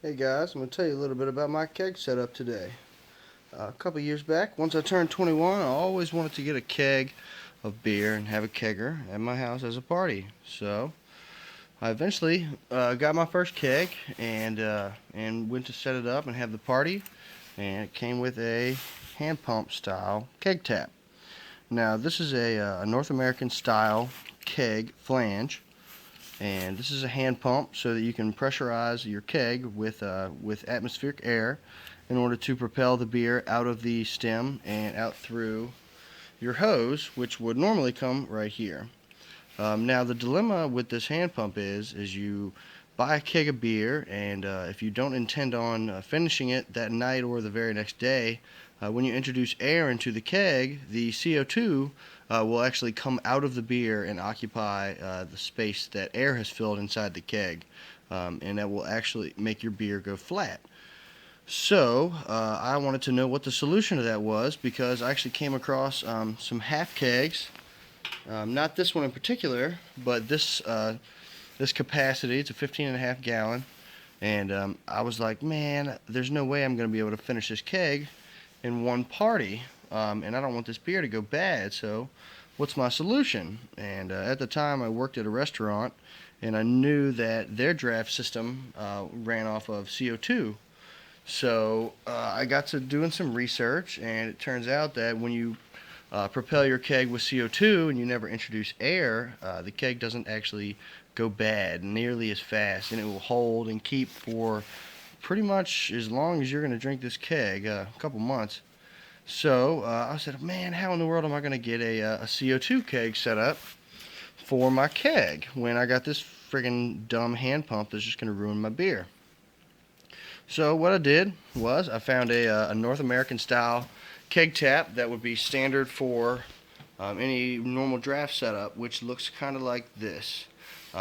Hey guys, I'm going to tell you a little bit about my keg setup today. A couple years back, once I turned 21, I always wanted to get a keg of beer and have a kegger at my house as a party. So I eventually got my first keg and went to set it up and have the party. And it came with a hand pump style keg tap. Now this is a North American style keg flange. And this is a hand pump so that you can pressurize your keg with atmospheric air in order to propel the beer out of the stem and out through your hose, which would normally come right here. Now the dilemma with this hand pump is you buy a keg of beer, and if you don't intend on finishing it that night or the very next day, when you introduce air into the keg, the CO2 will actually come out of the beer and occupy the space that air has filled inside the keg, and that will actually make your beer go flat. So I wanted to know what the solution to that was, because I actually came across some half kegs. Not this one in particular, but this capacity. It's a 15.5 gallon, and I was like, man, there's no way I'm going to be able to finish this keg in one party, and I don't want this beer to go bad. So, what's my solution? And at the time, I worked at a restaurant, and I knew that their draft system ran off of CO2. So I got to doing some research, and it turns out that when you propel your keg with CO2 and you never introduce air, the keg doesn't actually go bad nearly as fast, and it will hold and keep for pretty much as long as you're going to drink this keg, a couple months. So I said, man, how in the world am I going to get a CO2 keg set up for my keg when I got this friggin' dumb hand pump that's just going to ruin my beer? So what I did was I found a North American style keg tap that would be standard for any normal draft setup, which looks kind of like this.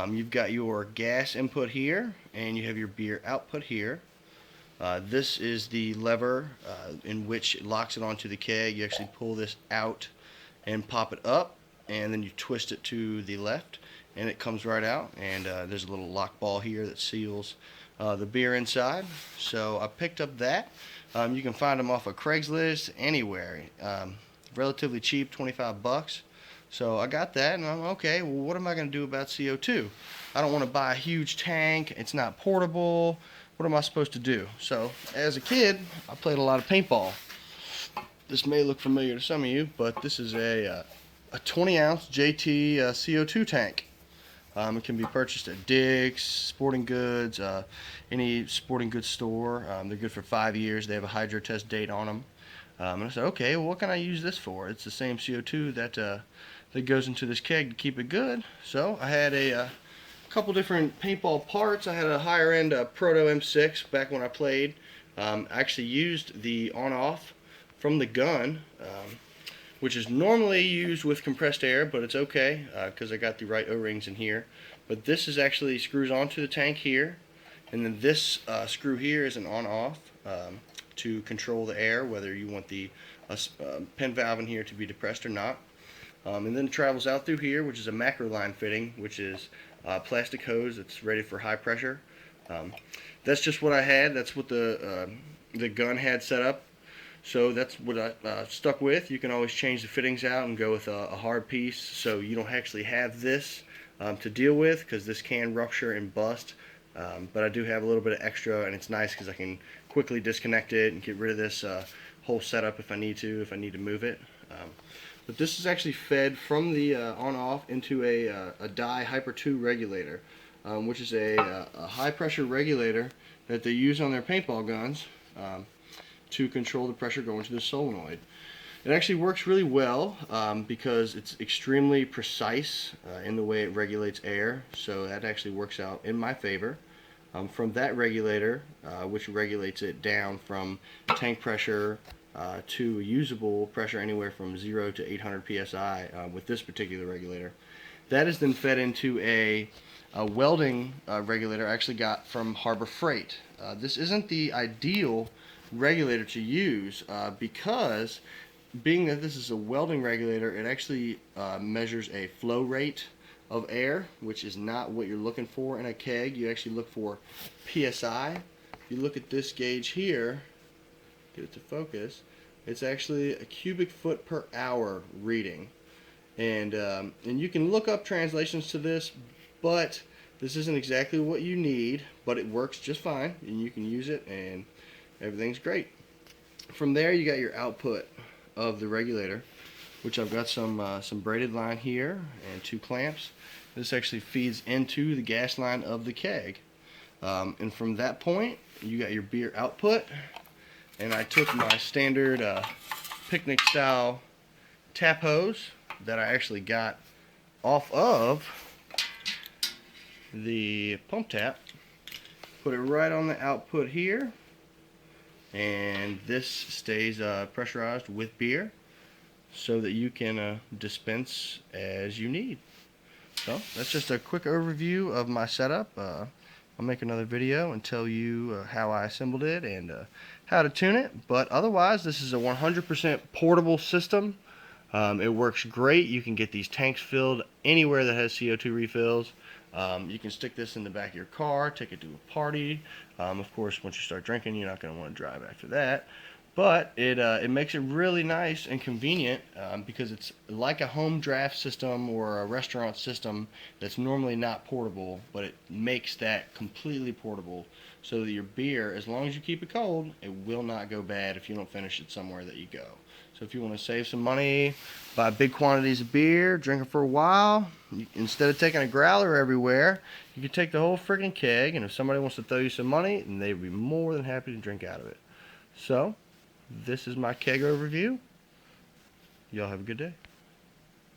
You've got your gas input here, and you have your beer output here. This is the lever in which it locks it onto the keg. You actually pull this out and pop it up, and then you twist it to the left, and it comes right out. And there's a little lock ball here that seals the beer inside. So I picked up that. You can find them off of Craigslist, anywhere. Relatively cheap, 25 bucks. So I got that, and I'm okay. Well, what am I going to do about CO2? I don't want to buy a huge tank. It's not portable. What am I supposed to do? So as a kid, I played a lot of paintball. This may look familiar to some of you, but this is a 20-ounce JT CO2 tank. It can be purchased at Dick's, Sporting Goods, any sporting goods store. They're good for 5 years. They have a hydro test date on them. And I said, okay, well, what can I use this for? It's the same CO2 that goes into this keg to keep it good. So I had a couple different paintball parts. I had a higher end Proto M6 back when I played. I actually used the on-off from the gun, which is normally used with compressed air, but it's okay because I got the right O-rings in here. But this is actually screws onto the tank here, and then this screw here is an on-off to control the air, whether you want the pen valve in here to be depressed or not. And then it travels out through here, which is a macro line fitting, which is plastic hose that's ready for high pressure. That's just what I had. That's what the gun had set up. So that's what I stuck with. You can always change the fittings out and go with a hard piece, so you don't actually have this to deal with, because this can rupture and bust. But I do have a little bit of extra, and it's nice because I can quickly disconnect it and get rid of this whole setup if I need to move it. But this is actually fed from the on-off into a dye Hyper 2 regulator, which is a high-pressure regulator that they use on their paintball guns to control the pressure going to the solenoid. It actually works really well because it's extremely precise in the way it regulates air, so that actually works out in my favor. From that regulator, which regulates it down from tank pressure to usable pressure anywhere from 0 to 800 psi with this particular regulator. That is then fed into a welding regulator I actually got from Harbor Freight. This isn't the ideal regulator to use because being that this is a welding regulator, it actually measures a flow rate of air, which is not what you're looking for in a keg. You actually look for PSI, you look at this gauge here, get it to focus, it's actually a cubic foot per hour reading. And you can look up translations to this, but this isn't exactly what you need, but it works just fine, and you can use it, and everything's great. From there, you got your output of the regulator, which I've got some braided line here and 2 clamps. This actually feeds into the gas line of the keg. And from that point, you got your beer output, and I took my standard picnic style tap hose that I actually got off of the pump tap, put it right on the output here, and this stays pressurized with beer so that you can dispense as you need. So that's just a quick overview of my setup. I'll make another video and tell you how I assembled it and how to tune it, but otherwise this is a 100% portable system. It works great. You can get these tanks filled anywhere that has CO2 refills. You can stick this in the back of your car, take it to a party. Of course, once you start drinking, you're not going to want to drive after that. But it makes it really nice and convenient because it's like a home draft system or a restaurant system that's normally not portable, but it makes that completely portable so that your beer, as long as you keep it cold, it will not go bad if you don't finish it somewhere that you go. So if you want to save some money, buy big quantities of beer, drink it for a while, instead of taking a growler everywhere, you can take the whole freaking keg, and if somebody wants to throw you some money, then they'd be more than happy to drink out of it. So this is my keg overview. Y'all have a good day.